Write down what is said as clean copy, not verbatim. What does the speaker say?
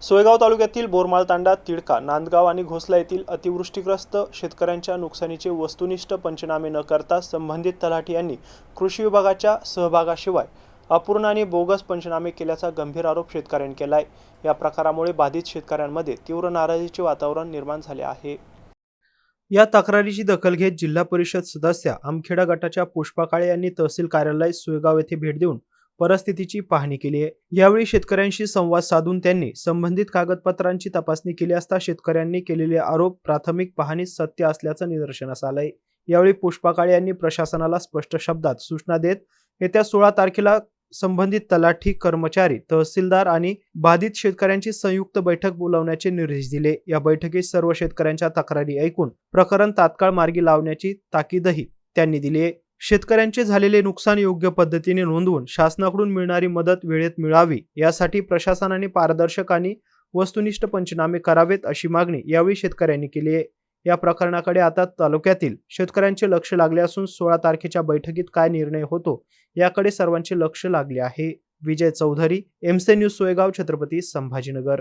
सोयगाव तालुक्यातील बोरमाळ तांडा, तिडका, नांदगाव आणि घोसला येथील अतिवृष्टीग्रस्त शेतकऱ्यांच्या नुकसानीचे वस्तुनिष्ठ पंचनामे न करता संबंधित तलाठी यांनी कृषी विभागाच्या सहभागाशिवाय अपूर्ण आणि बोगस पंचनामे केल्याचा गंभीर आरोप शेतकऱ्यांनी केला आहे। या प्रकारामुळे बाधित शेतकऱ्यांमध्ये तीव्र नाराजीचे वातावरण निर्माण झाले आहे। या तक्रारीची दखल घेत जिल्हा परिषद सदस्य आमखेडा गटाच्या पुष्पा काळे यांनी तहसील कार्यालय सोयगाव येथे भेट देऊन परिस्थितीची पाहणी केली आहे। यावेळी शेतकऱ्यांशी संवाद साधून त्यांनी संबंधित कागदपत्रांची तपासणी केली असता शेतकऱ्यांनी केलेले आरोप प्राथमिक पाहणीत सत्य असल्याचं निदर्शनास आलंय। यावेळी पुष्पा काळे यांनी प्रशासनाला स्पष्ट शब्दात सूचना देत येत्या 16 तारखेला संबंधित तलाठी, कर्मचारी, तहसीलदार आणि बाधित शेतकऱ्यांची संयुक्त बैठक बोलावण्याचे निर्देश दिले। या बैठकीत सर्व शेतकऱ्यांच्या तक्रारी ऐकून प्रकरण तात्काळ मार्गी लावण्याची ताकीदही त्यांनी दिली आहे। शेतकऱ्यांचे झालेले नुकसान योग्य पद्धतीने नोंदवून शासनाकडून मिळणारी मदत वेळेत मिळावी यासाठी प्रशासनाने पारदर्शक आणि वस्तुनिष्ठ पंचनामे करावेत अशी मागणी यावेळी शेतकऱ्यांनी केली आहे। या प्रकरणाकडे आता तालुक्यातील शेतकऱ्यांचे लक्ष लागले असून 16 तारखेच्या बैठकीत काय निर्णय होतो याकडे सर्वांचे लक्ष लागले आहे। विजय चौधरी, एमसी न्यूज, सोयगाव, छत्रपती संभाजीनगर।